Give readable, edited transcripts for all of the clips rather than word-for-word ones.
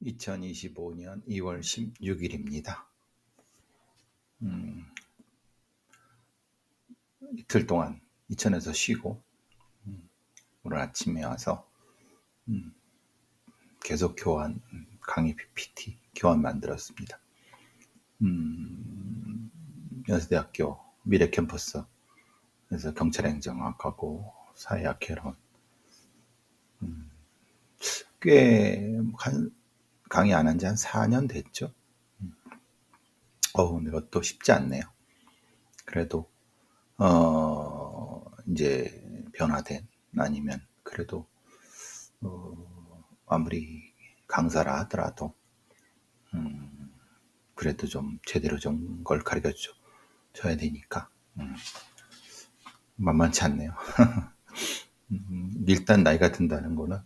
2025년 2월 16일입니다. 이틀 동안 이천에서 쉬고 오늘 아침에 와서 계속 교환, 강의 PPT 교환 만들었습니다. 연세대학교 미래캠퍼스 그래서 경찰행정학하고 사회학 개론 꽤 강의 안 한 지 한 4년 됐죠. 근데 이것도 쉽지 않네요. 그래도 이제 변화된 아니면 그래도 아무리 강사라 하더라도 그래도 좀 제대로 좀 걸 가르쳐 줘야 되니까 만만치 않네요. 일단 나이가 든다는 거는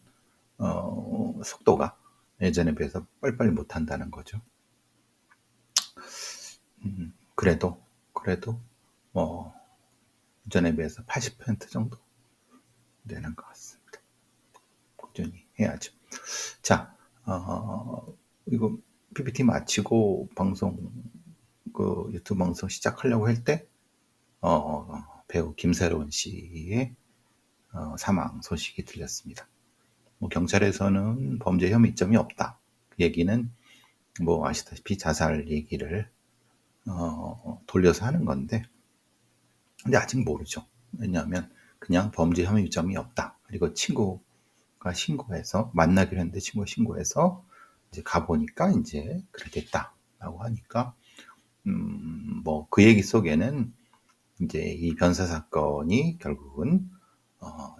속도가 예전에 비해서 빨리빨리 못한다는 거죠. 그래도 예전에 비해서 80% 정도 되는 것 같습니다. 꾸준히 해야죠. 자, 이거 PPT 마치고 방송 유튜브 방송 시작하려고 할 때 배우 김새로운 씨의 사망 소식이 들렸습니다. 경찰에서는 범죄 혐의점이 없다. 그 얘기는 아시다시피 자살 얘기를 돌려서 하는 건데, 근데 아직 모르죠. 왜냐하면 그냥 범죄 혐의점이 없다. 그리고 친구가 신고해서 만나기로 했는데 친구가 신고해서 이제 가보니까 이제 그렇게 됐다라고 하니까 그 얘기 속에는 이제 이 변사 사건이 결국은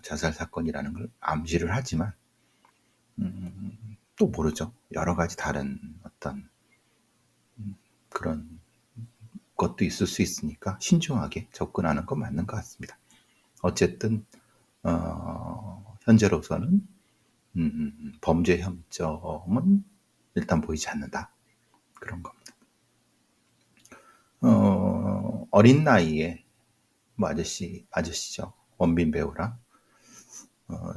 자살 사건이라는 걸 암시를 하지만 또 모르죠. 여러 가지 다른 어떤 그런 것도 있을 수 있으니까 신중하게 접근하는 건 맞는 것 같습니다. 어쨌든 현재로서는 범죄 혐의점은 일단 보이지 않는다. 그런 겁니다. 어린 나이에 아저씨죠. 원빈 배우랑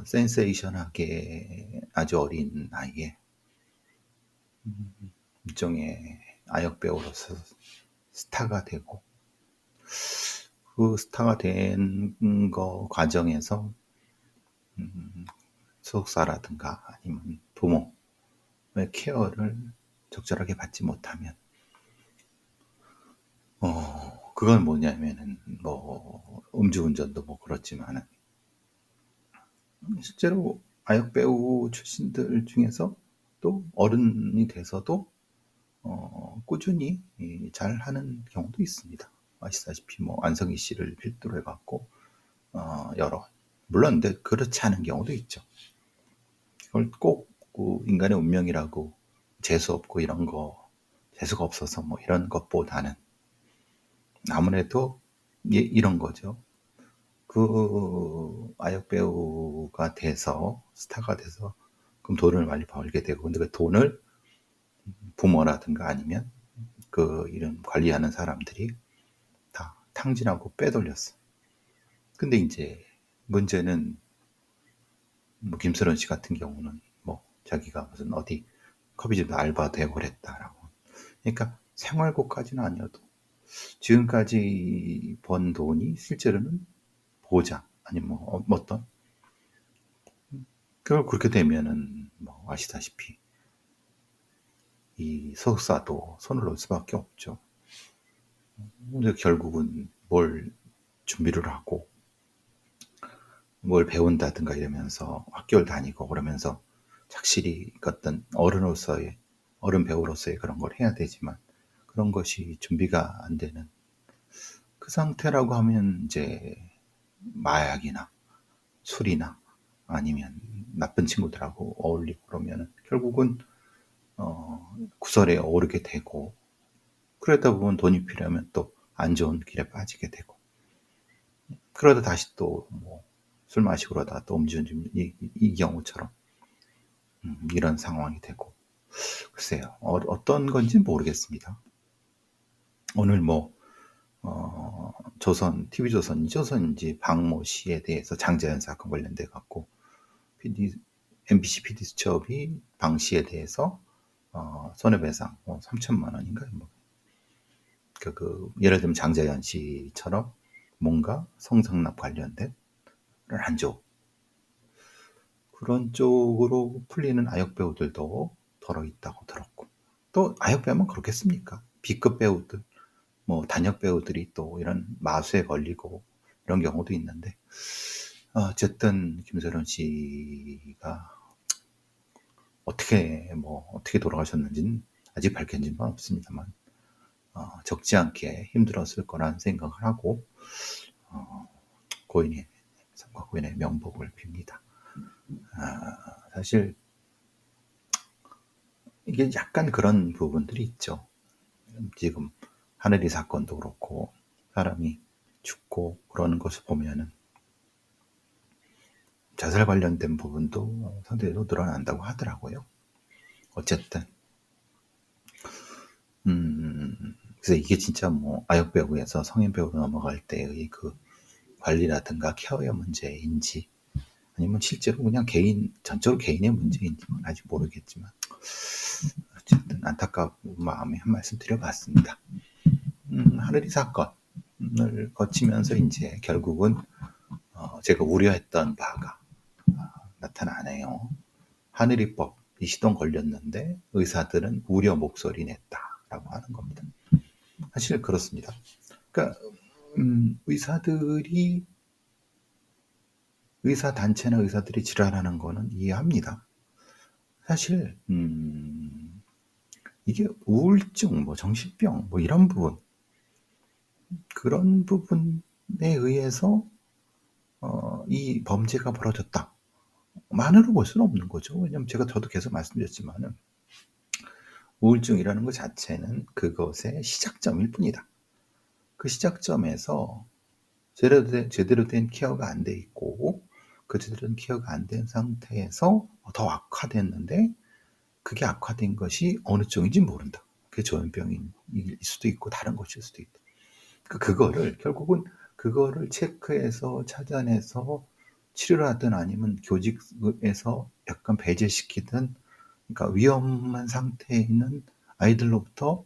센세이션하게 아주 어린 나이에 일종의 아역 배우로서 스타가 되고 그 스타가 된 거 과정에서 소속사라든가 아니면 부모의 케어를 적절하게 받지 못하면 그건 뭐냐면은 음주운전도 그렇지만은 실제로 아역 배우 출신들 중에서 또 어른이 돼서도 꾸준히 잘하는 경우도 있습니다. 아시다시피 안성기 씨를 필두로 해갖고 여러 물론 근데 그렇지 않은 경우도 있죠. 그걸 꼭 인간의 운명이라고 재수 없고 이런 거 재수가 없어서 이런 것보다는 아무래도 이런 거죠. 그 아역 배우가 돼서 스타가 돼서 그럼 돈을 많이 벌게 되고 근데 그 돈을 부모라든가 아니면 그 이름 관리하는 사람들이 다 탕진하고 빼돌렸어. 근데 이제 문제는 김수련 씨 같은 경우는 자기가 무슨 어디 커피숍 알바도 해고 그랬다라고. 그러니까 생활고까지는 아니어도 지금까지 번 돈이 실제로는 보장 아니면 어떤 그렇게 되면은 아시다시피 이 소속사도 손을 놓을 수밖에 없죠. 근데 결국은 뭘 준비를 하고 뭘 배운다든가 이러면서 학교를 다니고 그러면서 착실히 어떤 어른 배우로서의 그런 걸 해야 되지만 그런 것이 준비가 안 되는 그 상태라고 하면 이제 마약이나 술이나 아니면 나쁜 친구들하고 어울리고 그러면 결국은 구설에 오르게 되고 그러다 보면 돈이 필요하면 또 안 좋은 길에 빠지게 되고 그러다 다시 또 술 마시고 그러다 또 음주운전 이 경우처럼 이런 상황이 되고 글쎄요 어떤 건지 모르겠습니다. 오늘 TV조선인지 박모 씨에 대해서 장자연 사건 관련돼 갖고 MBC PD 수첩이 방 씨에 대해서 손해배상 3천만 원인가 뭐. 예를 들면 장자연 씨처럼 뭔가 성상납 관련된 안 줘. 그런 쪽으로 풀리는 아역 배우들도 덜어 있다고 들었고, 또 아역 배우면 그렇겠습니까? B급 배우들, 뭐 단역 배우들이 또 이런 마수에 걸리고 이런 경우도 있는데, 어쨌든 김세론 씨가 어떻게 돌아가셨는지는 아직 밝혀진 건 없습니다만, 적지 않게 힘들었을 거란 생각을 하고, 삼가 고인의 명복을 빕니다. 사실 이게 약간 그런 부분들이 있죠. 지금 하늘이 사건도 그렇고 사람이 죽고 그러는 것을 보면은 자살 관련된 부분도 상대적으로 늘어난다고 하더라고요. 어쨌든 그래서 이게 진짜 뭐 아역 배우에서 성인 배우로 넘어갈 때의 그 관리라든가 케어의 문제인지 아니면 실제로 그냥 전적으로 개인의 문제인지는 아직 모르겠지만, 어쨌든 안타까운 마음에 한 말씀 드려봤습니다. 하늘이 사건을 거치면서 이제 결국은 제가 우려했던 바가 나타나네요. 하늘이법이 시동 걸렸는데 의사들은 우려 목소리 냈다라고 하는 겁니다. 사실 그렇습니다. 그러니까 의사 단체나 의사들이 질환하는 거는 이해합니다. 사실 이게 우울증, 뭐 정신병, 뭐 이런 부분, 그런 부분에 의해서 이 범죄가 벌어졌다 만으로 볼 수는 없는 거죠. 왜냐하면 저도 계속 말씀드렸지만은 우울증이라는 것 자체는 그것의 시작점일 뿐이다. 그 시작점에서 제대로 된 케어가 안 돼 있고, 그 제대로 된 케어가 안 된 상태에서 더 악화됐는데, 그게 악화된 것이 어느 쪽인지 모른다. 그게 조현병일 수도 있고 다른 것일 수도 있다. 결국은 그거를 체크해서 찾아내서 치료를 하든 아니면 교직에서 약간 배제시키든, 그러니까 위험한 상태에 있는 아이들로부터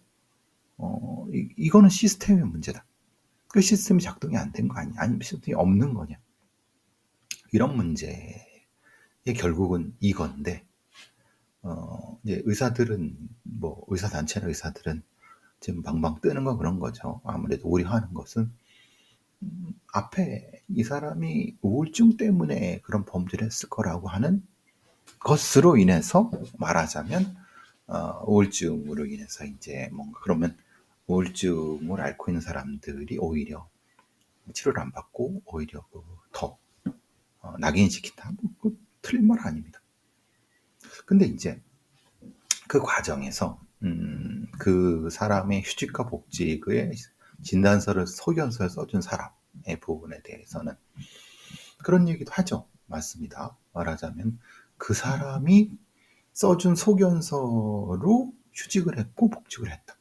이거는 시스템의 문제다. 그 시스템이 작동이 안 된 거 아니야? 아니면 시스템이 없는 거냐? 이런 문제의 결국은 이건데, 이제 의사단체나 의사들은 지금 방방 뜨는 건 그런 거죠. 아무래도 우려하는 것은 앞에 이 사람이 우울증 때문에 그런 범죄를 했을 거라고 하는 것으로 인해서 말하자면, 우울증으로 인해서 이제 뭔가 그러면 우울증을 앓고 있는 사람들이 오히려 치료를 안 받고 오히려 더 낙인이 찍힌다. 틀린 말 아닙니다. 근데 이제 그 과정에서 그 사람의 휴직과 복직의 소견서를 써준 사람의 부분에 대해서는 그런 얘기도 하죠. 맞습니다. 말하자면 그 사람이 써준 소견서로 휴직을 했고 복직을 했다.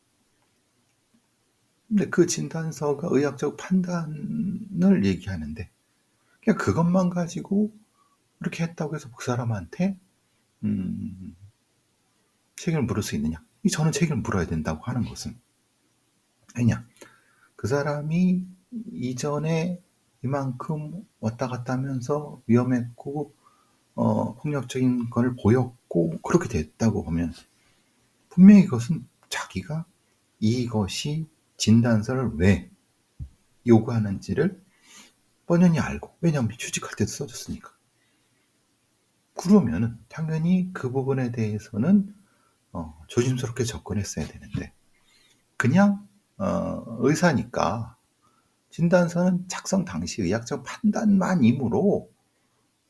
근데 그 진단서가 의학적 판단을 얘기하는데, 그냥 그것만 가지고 이렇게 했다고 해서 그 사람한테 책임을 물을 수 있느냐? 저는 책임을 물어야 된다고 하는 것은, 왜냐? 그 사람이 이전에 이만큼 왔다 갔다 하면서 위험했고 폭력적인 걸 보였고 그렇게 됐다고 보면 분명히 이것은 자기가 이것이 진단서를 왜 요구하는지를 뻔히 알고, 왜냐하면 휴직할 때도 써줬으니까. 그러면은 당연히 그 부분에 대해서는 조심스럽게 접근했어야 되는데, 그냥 의사니까 진단서는 작성 당시 의학적 판단만이므로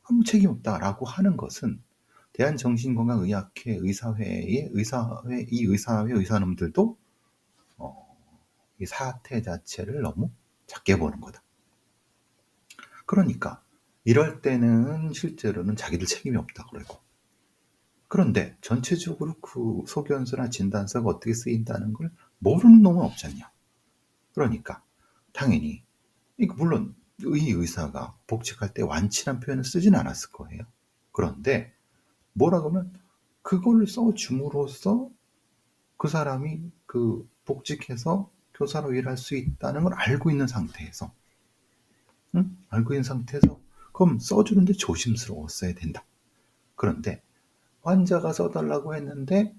아무 책임 없다라고 하는 것은 대한정신건강의학회 이 의사회 의사놈들도 이 사태 자체를 너무 작게 보는 거다. 그러니까 이럴 때는 실제로는 자기들 책임이 없다 그러고, 그런데 전체적으로 그 소견서나 진단서가 어떻게 쓰인다는 걸 모르는 놈은 없잖냐. 그러니까 당연히 물론 이 의사가 복직할 때 완치란 표현을 쓰진 않았을 거예요. 그런데 뭐라 그러면 그걸 써줌으로써 그 사람이 그 복직해서 교사로 일할 수 있다는 걸 알고 있는 상태에서, 응? 알고 있는 상태에서 그럼 써주는데 조심스러웠어야 된다. 그런데 환자가 써달라고 했는데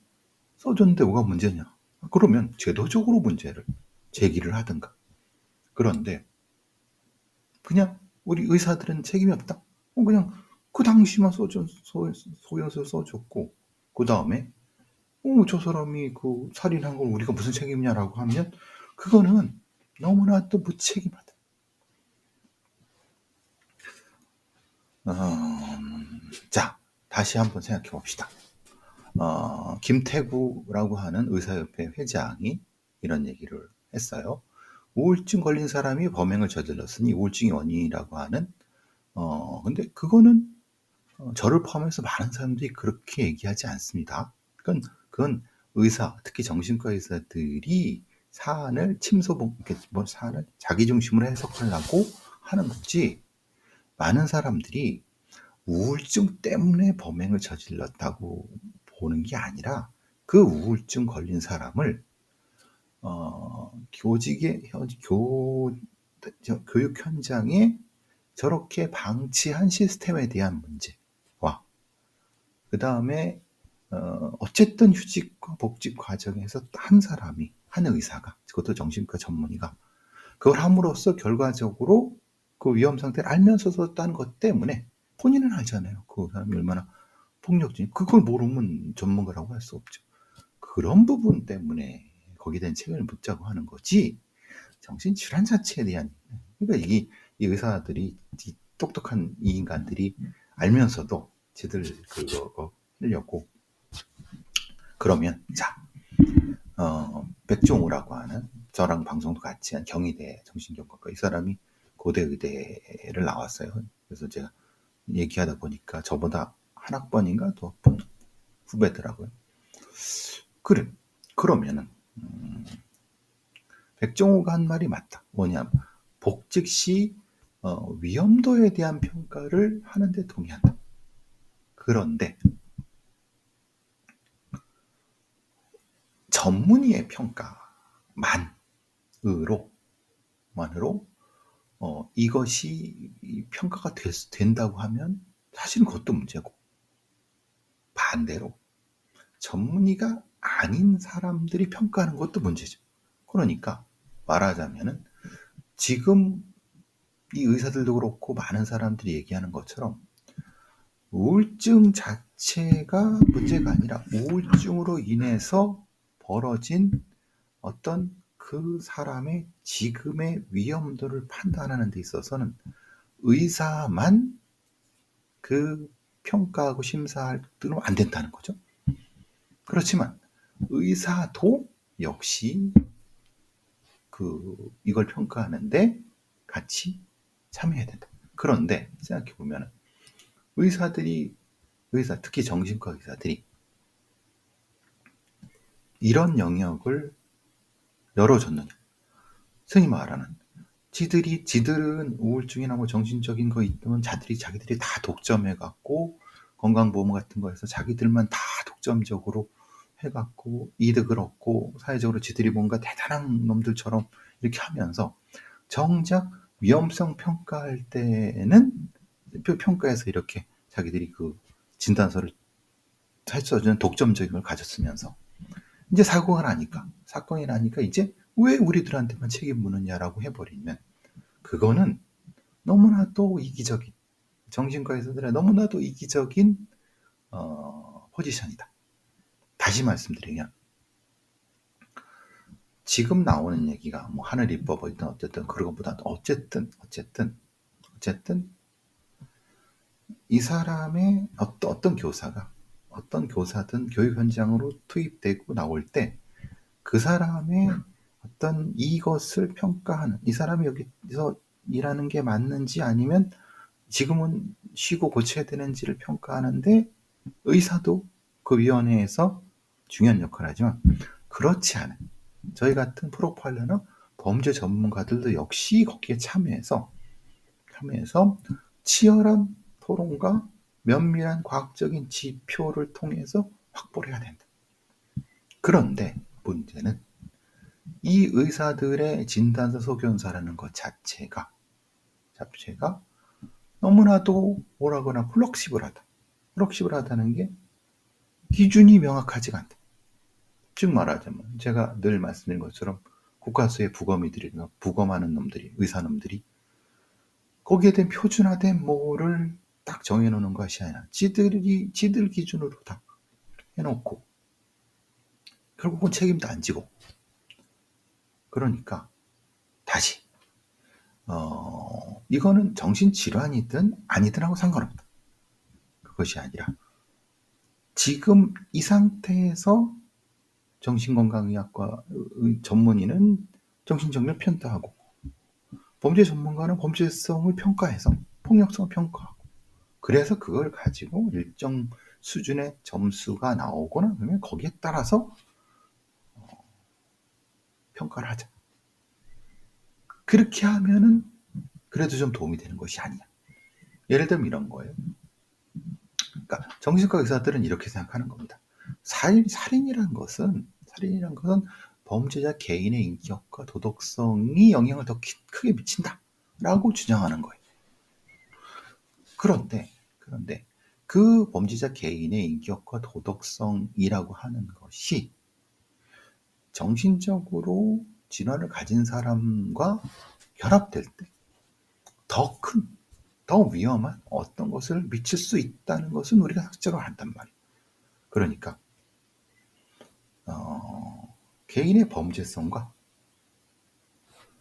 써줬는데 뭐가 문제냐? 그러면 제도적으로 문제를 제기를 하든가. 그런데 그냥 우리 의사들은 책임이 없다. 그냥 그 당시만 소연서 써줬고 그 다음에 저 사람이 그 살인한 걸 우리가 무슨 책임이냐라고 하면 그거는 너무나 또 무책임하다. 자, 다시 한번 생각해 봅시다. 김태구라고 하는 의사협회 회장이 이런 얘기를 했어요. 우울증 걸린 사람이 범행을 저질렀으니 우울증이 원인이라고 하는, 근데 그거는 저를 포함해서 많은 사람들이 그렇게 얘기하지 않습니다. 그건 의사, 특히 정신과 의사들이 사안을 사안을 자기 중심으로 해석하려고 하는 거지. 많은 사람들이 우울증 때문에 범행을 저질렀다고 보는 게 아니라 그 우울증 걸린 사람을 교육 현장에 저렇게 방치한 시스템에 대한 문제와 그 다음에 어쨌든 휴직과 복직 과정에서 한 의사가, 그것도 정신과 전문의가 그걸 함으로써 결과적으로 그 위험 상태를 알면서 썼다는 것 때문에 본인은 알잖아요. 그 사람이 얼마나 폭력적인, 그걸 모르면 전문가라고 할 수 없죠. 그런 부분 때문에 거기에 대한 책임을 묻자고 하는 거지, 정신질환 자체에 대한, 그러니까 이 의사들이, 이 똑똑한 이 인간들이 알면서도 지들 그거 하려고. 그러면 자, 백종우라고 하는, 저랑 방송도 같이 한 경희대 정신경과과, 이 사람이 고대 의대를 나왔어요. 그래서 제가 얘기하다 보니까 저보다 한 학번인가 두 학번 후배더라고요. 그래, 그러면은 백종우가 한 말이 맞다. 뭐냐면 복직 시 위험도에 대한 평가를 하는데 동의한다. 그런데 전문의의 평가만으로 이것이 평가가 된다고 하면 사실은 그것도 문제고, 반대로 전문의가 아닌 사람들이 평가하는 것도 문제죠. 그러니까 말하자면은 지금 이 의사들도 그렇고 많은 사람들이 얘기하는 것처럼 우울증 자체가 문제가 아니라 우울증으로 인해서 벌어진 어떤 그 사람의 지금의 위험도를 판단하는 데 있어서는 의사만 그 평가하고 심사할 때는 안 된다는 거죠. 그렇지만 의사도 역시 이걸 평가하는데 같이 참여해야 된다. 그런데 생각해 보면 특히 정신과 의사들이 이런 영역을 열어줬느냐? 흔히 말하는 지들은 우울증이나 뭐 정신적인 거 있으면 자기들이 다 독점해갖고 건강보험 같은 거 해서 자기들만 다 독점적으로 해갖고 이득을 얻고 사회적으로 지들이 뭔가 대단한 놈들처럼 이렇게 하면서 정작 위험성 평가할 때는 평가에서 이렇게 자기들이 그 진단서를 써주는 독점적인 걸 가졌으면서 이제 사건이 나니까 이제 왜 우리들한테만 책임 묻느냐라고 해버리면 그거는 너무나도 이기적인, 정신과 의사들의 너무나도 이기적인 포지션이다. 다시 말씀드리면 지금 나오는 얘기가 뭐 하늘이법이든 어쨌든 그거보다 어쨌든 이 사람의 어떤 교사든 교육 현장으로 투입되고 나올 때 그 사람의 어떤 이것을 평가하는, 이 사람이 여기서 일하는 게 맞는지 아니면 지금은 쉬고 고쳐야 되는지를 평가하는데 의사도 그 위원회에서 중요한 역할을 하지만 그렇지 않은 저희 같은 프로파일러나 범죄 전문가들도 역시 거기에 참여해서 치열한 토론과 면밀한 과학적인 지표를 통해서 확보를 해야 된다. 그런데 문제는 이 의사들의 진단서 소견서라는 것 자체가 너무나도 뭐라거나 플럭시블하다는 게 기준이 명확하지가 않다. 즉 말하자면 제가 늘 말씀드린 것처럼 국가수의 부검하는 놈들이, 의사놈들이 거기에 대한 표준화된 뭐를 딱 정해놓는 것이 아니라 지들 기준으로 다 해놓고 결국은 책임도 안 지고, 그러니까 다시 이거는 정신질환이든 아니든 하고 상관없다. 그것이 아니라 지금 이 상태에서 정신건강의학과 전문의는 정신정리를 편파하고 범죄 전문가는 범죄성을 평가해서 폭력성을 평가하고, 그래서 그걸 가지고 일정 수준의 점수가 나오거나 그러면 거기에 따라서 평가를 하자. 그렇게 하면은 그래도 좀 도움이 되는 것이 아니냐. 예를 들면 이런 거예요. 그러니까 정신과 의사들은 이렇게 생각하는 겁니다. 살인이란 것은 범죄자 개인의 인격과 도덕성이 영향을 더 크게 미친다라고 주장하는 거예요. 그런데 그 범죄자 개인의 인격과 도덕성이라고 하는 것이 정신적으로 질환을 가진 사람과 결합될 때 더 위험한 어떤 것을 미칠 수 있다는 것은 우리가 학적으로 안단 말이에요. 그러니까 개인의 범죄성과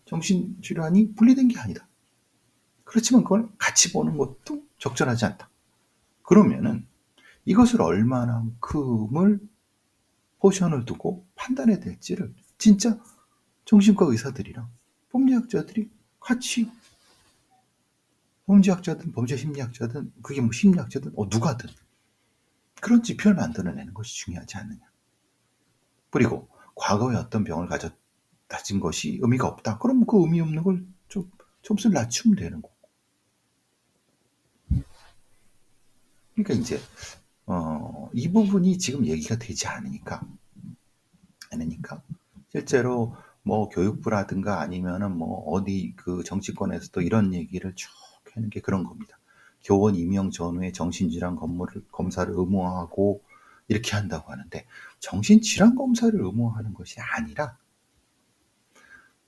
정신질환이 분리된 게 아니다. 그렇지만 그걸 같이 보는 것도 적절하지 않다. 그러면은 이것을 얼마만큼을 포션을 두고 판단해야 될지를 진짜 정신과 의사들이랑 법리학자들이 같이, 범죄학자든 범죄 심리학자든 그게 뭐 심리학자든 누가든 그런 지표를 만들어내는 것이 중요하지 않느냐. 그리고 과거에 어떤 병을 가진 것이 의미가 없다. 그럼 그 의미 없는 걸 좀 점수를 낮추면 되는 거고. 그러니까 이제 이 부분이 지금 얘기가 되지 않으니까 실제로 뭐 교육부라든가 아니면은 뭐 어디 그 정치권에서도 이런 얘기를 쭉 하는 게 그런 겁니다. 교원 임용 전후에 정신질환 검사를 의무화하고 이렇게 한다고 하는데, 정신질환 검사를 의무화하는 것이 아니라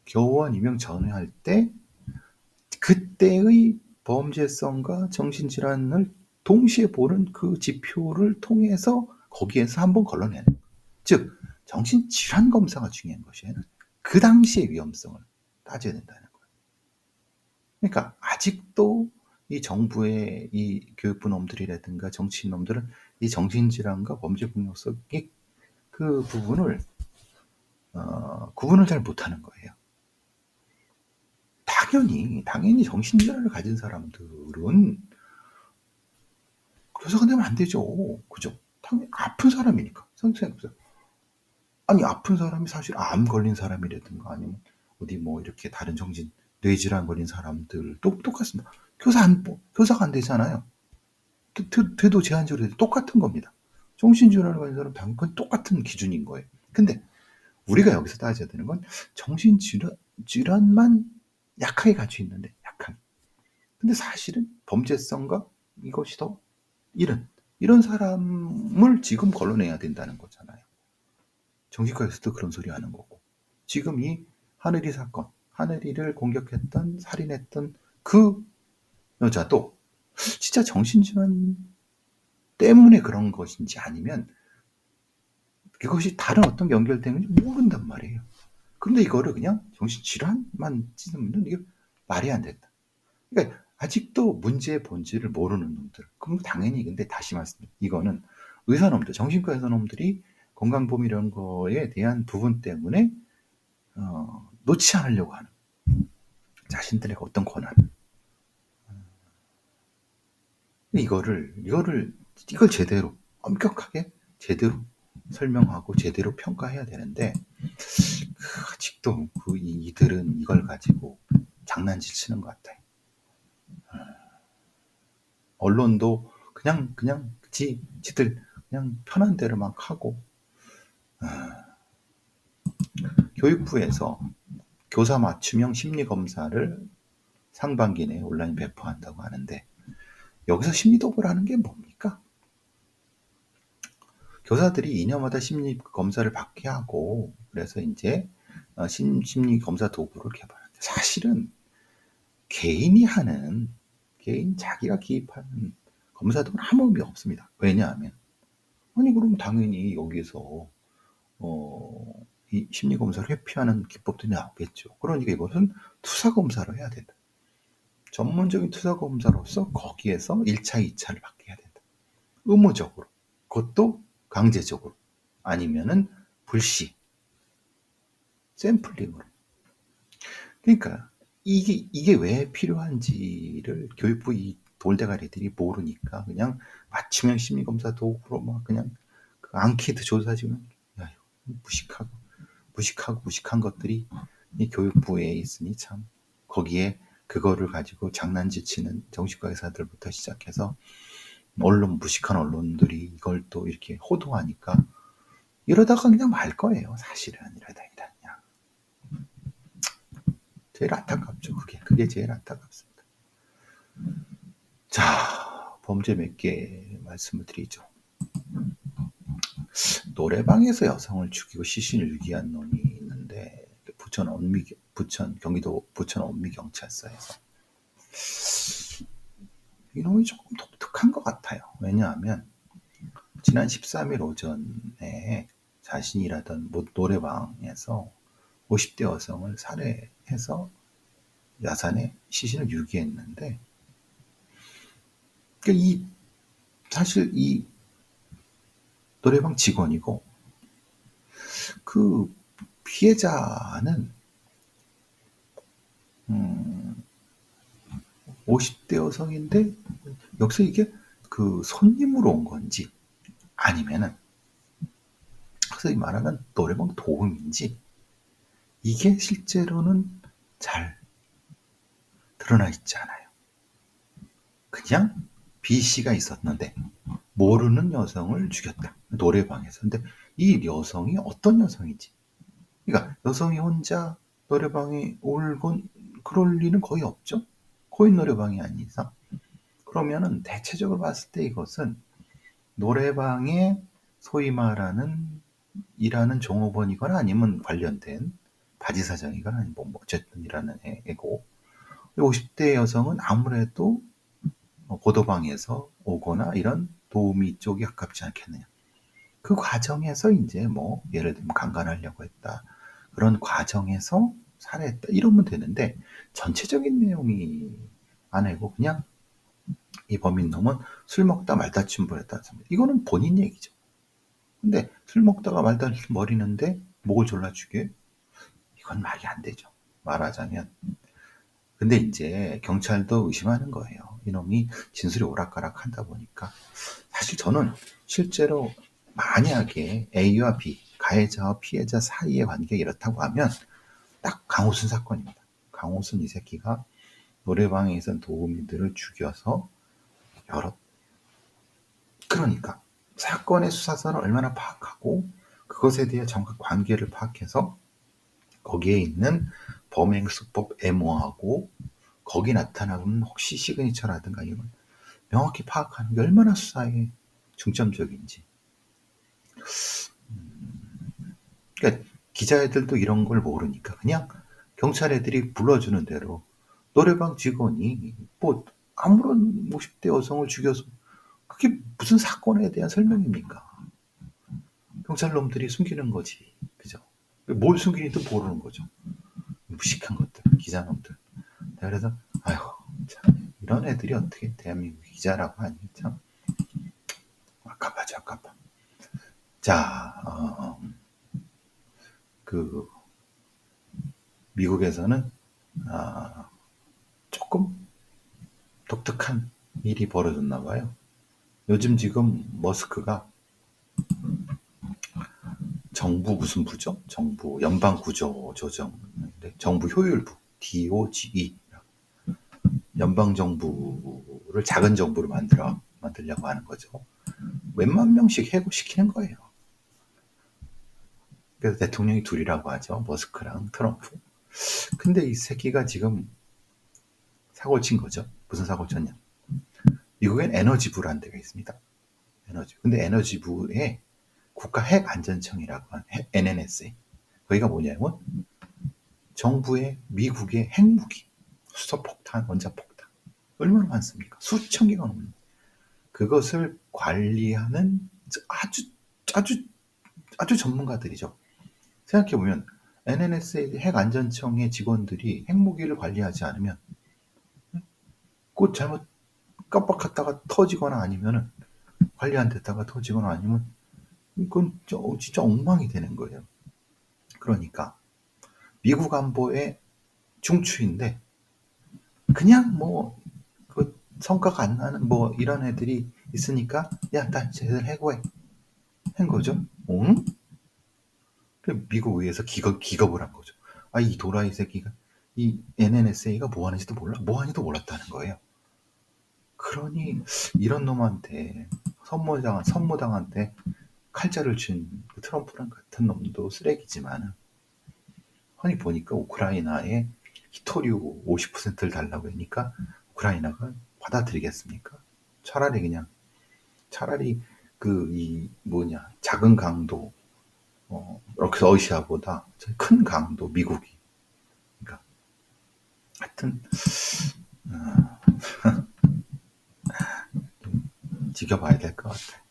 교원 임용 전후에 할 때 그때의 범죄성과 정신질환을 동시에 보는 그 지표를 통해서 거기에서 한번 걸러내는, 즉 정신질환 검사가 중요한 것이 아니라 그 당시의 위험성을 따져야 된다는 거예요. 그러니까 아직도 이 정부의 이 교육부 놈들이라든가 정치인 놈들은 이 정신질환과 범죄 폭력성의 그 부분을 구분을 잘 못하는 거예요. 당연히 정신질환을 가진 사람들은 교사가 되면 안 되죠. 그죠? 당연히 아픈 사람이니까. 생각해보세요. 아니, 아픈 사람이 사실 암 걸린 사람이라든가 아니면 어디 뭐 이렇게 다른 뇌질환 걸린 사람들도 똑같습니다. 교사가 안 되잖아요. 돼도 제한적으로 똑같은 겁니다. 정신질환을 가진 사람 당연히 똑같은 기준인 거예요. 근데 우리가 여기서 따져야 되는 건 정신질환만 약하게 가지고 있는데, 약하게. 근데 사실은 범죄성과 이것이 더 이런 사람을 지금 걸러내야 된다는 거잖아요. 정신과에서도 그런 소리 하는 거고. 지금 이 하늘이 사건, 하늘이를 공격했던, 살인했던 그 여자도 진짜 정신질환 때문에 그런 것인지 아니면 그것이 다른 어떤 연결되는지 모른단 말이에요. 근데 이거를 그냥 정신질환만 찢으면 이게 말이 안 된다. 그러니까 아직도 문제의 본질을 모르는 놈들. 그럼 당연히, 근데 다시 말씀드립니다. 이거는 의사놈들, 정신과 의사놈들이 건강보험 이런 거에 대한 부분 때문에 놓지 않으려고 하는 자신들의 어떤 권한. 이걸 제대로 엄격하게 제대로 설명하고 제대로 평가해야 되는데 아직도 이들은 이걸 가지고 장난질 치는 것 같아요. 언론도 그냥 지들 그냥 편한 대로 막 하고 교육부에서 교사 맞춤형 심리검사를 상반기 내에 온라인 배포한다고 하는데 여기서 심리도구를 하는 게 뭡니까? 교사들이 2년마다 심리검사를 받게 하고 그래서 이제 심리검사 도구를 개발하는데 사실은 개인이 하는 개인 자기가 기입하는 검사도구는 아무 의미 없습니다. 왜냐하면 아니 그럼 당연히 여기서 이 심리검사를 회피하는 기법들이 나오겠죠. 그러니까 이것은 투사검사로 해야 된다. 전문적인 투사검사로서 거기에서 1차, 2차를 받게 해야 된다. 의무적으로. 그것도 강제적으로. 아니면은 불시. 샘플링으로. 그러니까 이게 왜 필요한지를 교육부 이 돌대가리들이 모르니까 그냥 맞춤형 심리검사 도구로 막 그냥 그 앙케이트 조사 지금 무식한 것들이 이 교육부에 있으니 참 거기에 그거를 가지고 장난질치는 정신과 의사들부터 시작해서 무식한 언론들이 이걸 또 이렇게 호도하니까 이러다가 그냥 말 거예요. 사실은 이러다 그냥 제일 안타깝죠. 그게 제일 안타깝습니다. 자, 범죄 몇 개 말씀을 드리죠. 노래방에서 여성을 죽이고 시신을 유기한 놈이 있는데 경기도 부천 언미경찰서에서 이놈이 조금 독특한 것 같아요. 왜냐하면 지난 13일 오전에 자신이 일하던 노래방에서 50대 여성을 살해해서 야산에 시신을 유기했는데 그러니까 사실 이 노래방 직원이고 그 피해자는 50대 여성인데 여기서 이게 그 손님으로 온 건지 아니면은 소위 말하는 노래방 도움인지 이게 실제로는 잘 드러나 있지 않아요. 그냥 B씨가 있었는데 모르는 여성을 죽였다. 노래방에서. 근데 이 여성이 어떤 여성인지. 그러니까 여성이 혼자 노래방에 올건 그럴 리는 거의 없죠. 코인 노래방이 아닌 이상. 그러면은 대체적으로 봤을 때 이것은 노래방에 소위 말하는 일하는 종업원이거나 아니면 관련된 바지사장이거나 아니면 뭐 어쨌든 일하는 애고 50대 여성은 아무래도 고도방에서 오거나 이런 도우미 쪽이 가깝지 않겠느냐. 그 과정에서 이제 뭐 예를 들면 강간하려고 했다. 그런 과정에서 살해했다. 이러면 되는데 전체적인 내용이 아니고 그냥 이 범인놈은 술 먹다 말다 침범했다. 이거는 본인 얘기죠. 근데 술 먹다가 말다 버리는데 목을 졸라 죽여? 이건 말이 안 되죠. 말하자면. 근데 이제 경찰도 의심하는 거예요. 이놈이 진술이 오락가락 하다 보니까. 사실 저는 실제로 만약에 A와 B, 가해자와 피해자 사이의 관계가 이렇다고 하면 딱 강호순 사건입니다. 강호순 이 새끼가 노래방에 있던 도우미들을 죽여서 그러니까 사건의 수사선을 얼마나 파악하고 그것에 대해 정확 관계를 파악해서 거기에 있는 범행 수법 애모하고 거기 나타나는 혹시 시그니처라든가 이런 걸 명확히 파악하는 게 얼마나 수사에 중점적인지. 그러니까 기자애들도 이런 걸 모르니까 그냥 경찰 애들이 불러주는 대로 노래방 직원이 뭐 아무런 50대 여성을 죽여서 그게 무슨 사건에 대한 설명입니까? 경찰 놈들이 숨기는 거지. 그죠? 뭘 숨기는지도 모르는 거죠. 무식한 것들, 기자놈들. 그래서, 아휴, 참, 이런 애들이 어떻게 대한민국 기자라고 하니, 참, 아깝하죠, 아깝다. 자, 미국에서는, 조금 독특한 일이 벌어졌나 봐요. 요즘 지금 머스크가 정부 무슨 부죠? 정부 연방구조조정, 정부 효율부, DOGE, 연방정부를 작은 정부로 만들려고 하는 거죠. 몇만 명씩 해고시키는 거예요. 그래서 대통령이 둘이라고 하죠. 머스크랑 트럼프. 근데 이 새끼가 지금 사고를 친 거죠. 무슨 사고를 쳤냐. 미국엔 에너지부라는 데가 있습니다. 에너지. 근데 에너지부에 국가핵안전청이라고 하는 NNSA. 거기가 뭐냐면 정부의 미국의 핵무기, 수소폭탄, 원자폭탄 얼마나 많습니까? 수천 개가 넘는 그것을 관리하는 아주 아주 아주 전문가들이죠. 생각해보면 NNSA 핵안전청의 직원들이 핵무기를 관리하지 않으면 곧 잘못 깜빡했다가 터지거나 아니면은 관리 안 됐다가 터지거나 아니면 이건 진짜 엉망이 되는 거예요. 그러니까 미국 안보의 중추인데 그냥 그 성과가 안 나는 이런 애들이 있으니까 야, 나 쟤들 해고해 한 거죠. 응? 미국 의회에서 기겁을 한 거죠. 아, 이 도라이 새끼가 이 NNSA가 뭐 하는지도 몰라? 뭐 하는지도 몰랐다는 거예요. 그러니 이런 놈한테 선무당한테 칼자를 친 트럼프랑 같은 놈도 쓰레기지만 아니 보니까 우크라이나에 히토류 50%를 달라고 하니까 우크라이나가 받아들이겠습니까? 차라리 작은 강도 러시아보다 큰 강도 미국이 그러니까 하여튼 지켜봐야 될 것 같아.